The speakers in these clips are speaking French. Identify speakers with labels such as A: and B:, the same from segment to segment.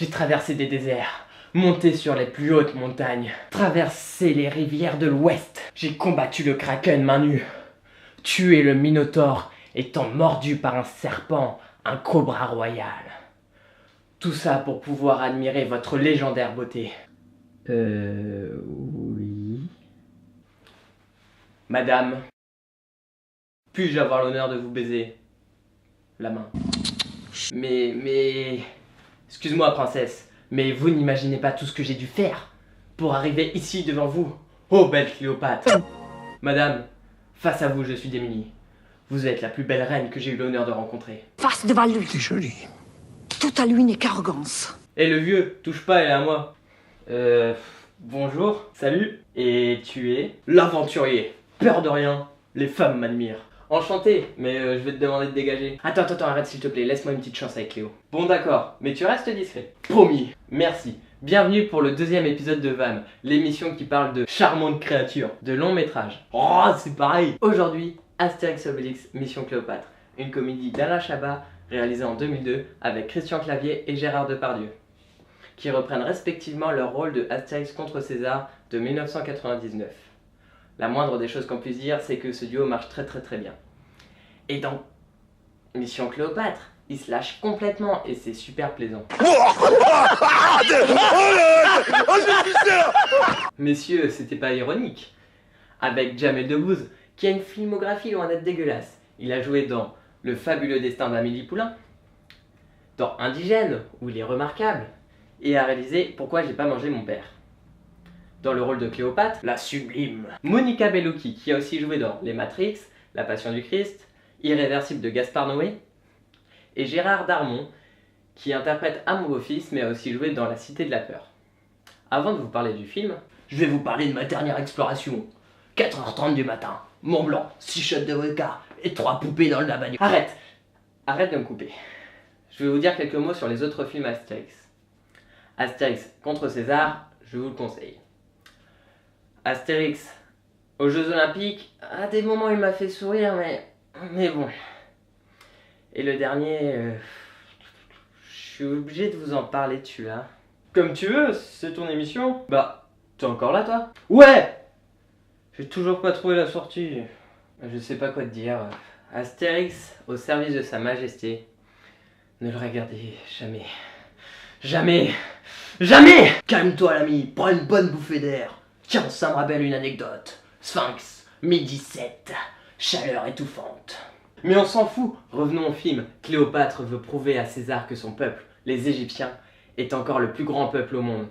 A: J'ai traversé des déserts, monté sur les plus hautes montagnes, traversé les rivières de l'Ouest. J'ai combattu le Kraken main nue, tué le Minotaure étant mordu par un serpent, un cobra royal. Tout ça pour pouvoir admirer votre légendaire beauté. Oui. Madame, puis-je avoir l'honneur de vous baiser la main? Mais... Excuse-moi, princesse, mais vous n'imaginez pas tout ce que j'ai dû faire pour arriver ici devant vous. Oh, belle Cléopâtre. Madame, face à vous, je suis d'Émilie. Vous êtes la plus belle reine que j'ai eu l'honneur de rencontrer.
B: Face devant lui.
C: C'est joli.
B: Tout à lui n'est qu'arrogance.
A: Et le vieux, touche pas, elle est à moi. Bonjour, salut. Et tu es l'aventurier. Peur de rien, les femmes m'admirent. Enchanté, mais je vais te demander de dégager. Attends, arrête s'il te plaît, laisse-moi une petite chance avec Cléo. Bon d'accord, mais tu restes discret. Promis. Merci. Bienvenue pour le deuxième épisode de VAM, l'émission qui parle de charmantes créatures, de longs métrages. Oh, c'est pareil. Aujourd'hui, Astérix Obélix, Mission Cléopâtre, une comédie d'Alain Chabat réalisée en 2002 avec Christian Clavier et Gérard Depardieu, qui reprennent respectivement leur rôle de Astérix contre César de 1999. La moindre des choses qu'on puisse dire, c'est que ce duo marche très bien. Et dans Mission Cléopâtre, ils se lâchent complètement et c'est super plaisant. Messieurs, c'était pas ironique. Avec Jamel Debbouze, qui a une filmographie loin d'être dégueulasse. Il a joué dans Le fabuleux destin d'Amélie Poulain, dans Indigène, où il est remarquable, et a réalisé Pourquoi j'ai pas mangé mon père. Dans le rôle de Cléopâtre, la sublime Monica Bellucci, qui a aussi joué dans Les Matrix, La Passion du Christ, Irréversible de Gaspard Noé, et Gérard Darmon, qui interprète un nouveau fils, mais a aussi joué dans La Cité de la Peur. Avant de vous parler du film, je vais vous parler de ma dernière exploration. 4h30 du matin, Mont Blanc, 6 shots de vodka et 3 poupées dans le bagnole. Arrête de me couper. Je vais vous dire quelques mots sur les autres films Astérix. Astérix contre César, je vous le conseille. Astérix aux Jeux Olympiques, à des moments il m'a fait sourire, mais bon. Et le dernier, je suis obligé de vous en parler de celui-là. Comme tu veux, c'est ton émission. Bah, t'es encore là toi? Ouais! J'ai toujours pas trouvé la sortie. Je sais pas quoi te dire. Astérix au service de sa majesté. Ne le regardez jamais. Jamais! Calme-toi l'ami, prends une bonne bouffée d'air. Tiens, ça me rappelle une anecdote. Sphinx, midi 7, chaleur étouffante. Mais on s'en fout, revenons au film. Cléopâtre veut prouver à César que son peuple, les Égyptiens, est encore le plus grand peuple au monde.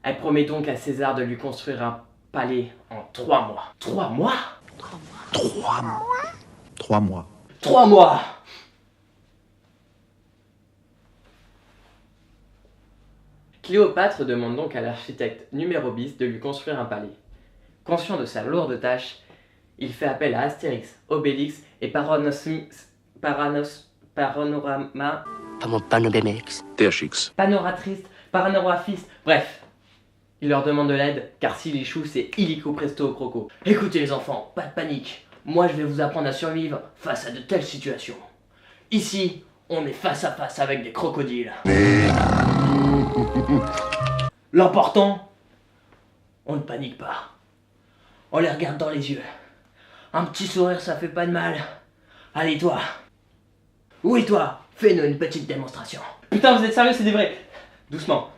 A: Elle promet donc à César de lui construire un palais en 3 mois. 3 mois?
C: 3 mois.
A: 3 mois! Cléopâtre demande donc à l'architecte numéro bis de lui construire un palais. Conscient de sa lourde tâche, il fait appel à Astérix, Obélix et Panoratriste, bref. Il leur demande de l'aide, car s'il échoue, c'est illico presto croco. Écoutez les enfants, pas de panique. Moi je vais vous apprendre à survivre face à de telles situations. Ici, on est face à face avec des crocodiles. L'important, on ne panique pas. On les regarde dans les yeux. Un petit sourire, ça fait pas de mal. Allez toi. Oui toi, fais-nous une petite démonstration. Putain, vous êtes sérieux, c'est des vrais. Doucement.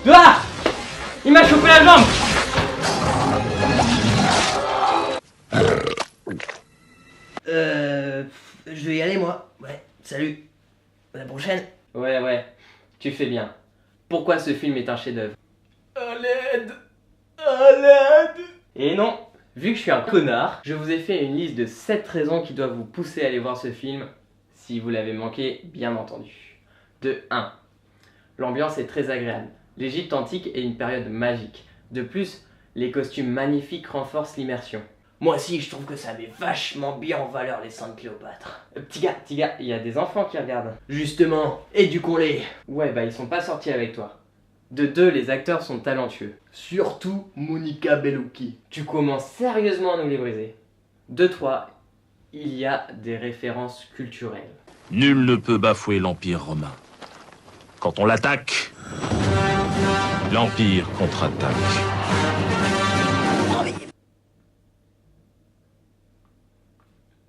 A: Ah! Il m'a chopé la jambe. Je vais y aller moi. Ouais, salut. À la prochaine. Ouais, tu fais bien. Pourquoi ce film est un chef-d'œuvre? À l'aide! Et non, vu que je suis un connard, je vous ai fait une liste de 7 raisons qui doivent vous pousser à aller voir ce film, si vous l'avez manqué, bien entendu. De 1. L'ambiance est très agréable. L'Égypte antique est une période magique. De plus, les costumes magnifiques renforcent l'immersion. Moi aussi, je trouve que ça met vachement bien en valeur les seins de Cléopâtre. Petit gars, il y a des enfants qui regardent. Justement, éduquons-les. Ouais, bah ils sont pas sortis avec toi. De 2, les acteurs sont talentueux. Surtout Monica Bellucci. Tu commences sérieusement à nous les briser. De 3, il y a des références culturelles.
D: Nul ne peut bafouer l'Empire romain. Quand on l'attaque,
C: L'Empire contre-attaque.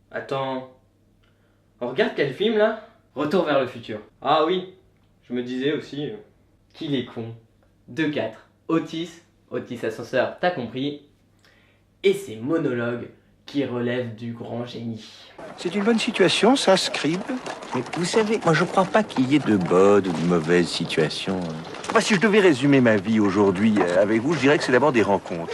A: Attends. On regarde quel film là? Retour vers le futur. Ah oui, je me disais aussi qu'il est con. 2-4. Otis ascenseur, t'as compris. Et ses monologues qui relèvent du grand génie.
D: C'est une bonne situation, ça, Scribe. Mais vous savez, moi je crois pas qu'il y ait de bonnes ou de mauvaises situations. Moi, si je devais résumer ma vie aujourd'hui avec vous, je dirais que c'est d'abord des rencontres.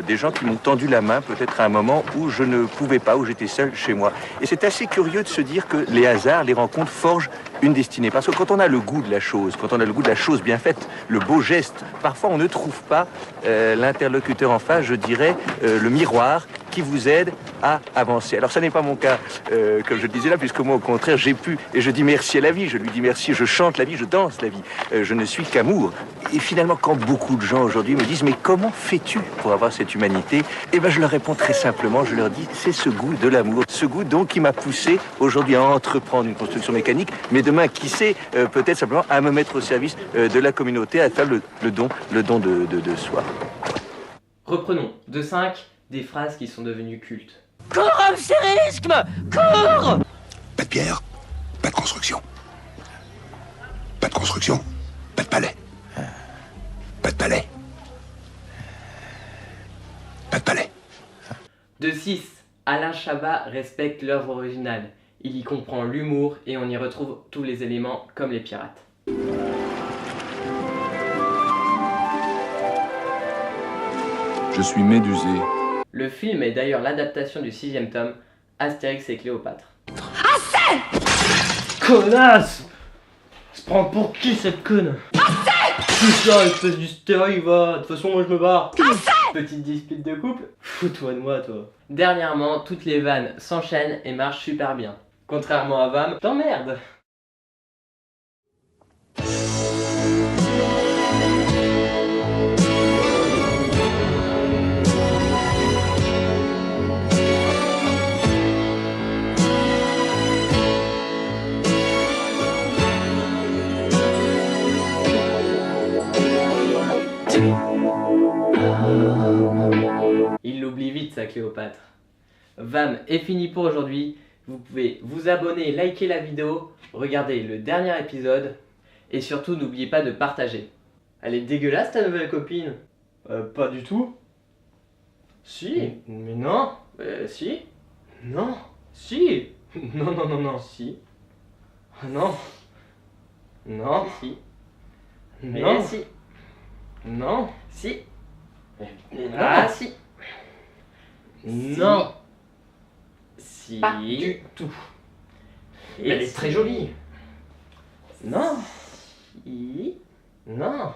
D: Des gens qui m'ont tendu la main peut-être à un moment où je ne pouvais pas, où j'étais seul chez moi. Et c'est assez curieux de se dire que les hasards, les rencontres forgent une destinée. Parce que quand on a le goût de la chose, quand on a le goût de la chose bien faite, le beau geste, parfois on ne trouve pas l'interlocuteur en face, je dirais, le miroir qui vous aide à avancer. Alors ça n'est pas mon cas, comme je le disais là, puisque moi au contraire j'ai pu, et je dis merci à la vie, je lui dis merci, je chante la vie, je danse la vie, je ne suis qu'amour. Et finalement quand beaucoup de gens aujourd'hui me disent mais comment fais-tu pour avoir cette humanité? Eh bien je leur réponds très simplement, je leur dis c'est ce goût de l'amour, ce goût donc qui m'a poussé aujourd'hui à entreprendre une construction mécanique, mais demain qui sait peut-être simplement à me mettre au service de la communauté, à faire le don de soi.
A: Reprenons, de 5, des phrases qui sont devenues cultes.
E: Cours, Amsérisme! Cours!
F: Pas de pierre, pas de construction. Pas de construction, pas de palais. Pas de palais. Pas de palais.
A: De 6, Alain Chabat respecte l'œuvre originale. Il y comprend l'humour et on y retrouve tous les éléments comme les pirates.
G: Je suis médusé.
A: Le film est d'ailleurs l'adaptation du 6e tome, Astérix et Cléopâtre.
E: Assez!
A: Connasse! Se prend pour qui cette conne? C'est ça, espèce d'hystérie, va! De toute façon, moi je me barre! Petite dispute de couple? Fous-toi de moi, toi! Dernièrement, toutes les vannes s'enchaînent et marchent super bien. Contrairement à Vam, t'emmerdes! Il l'oublie vite, sa Cléopâtre. Vam est fini pour aujourd'hui. Vous pouvez vous abonner, liker la vidéo, regarder le dernier épisode et surtout n'oubliez pas de partager. Elle est dégueulasse ta nouvelle copine? Pas du tout. Si, mais non. Si. Non. Si. Non, non, non, non. Si. Non. Non. Si. Non. Si. Non. Si. Ah si. Non. Si. Pas du tout. Elle est très jolie. Non. Si. Non.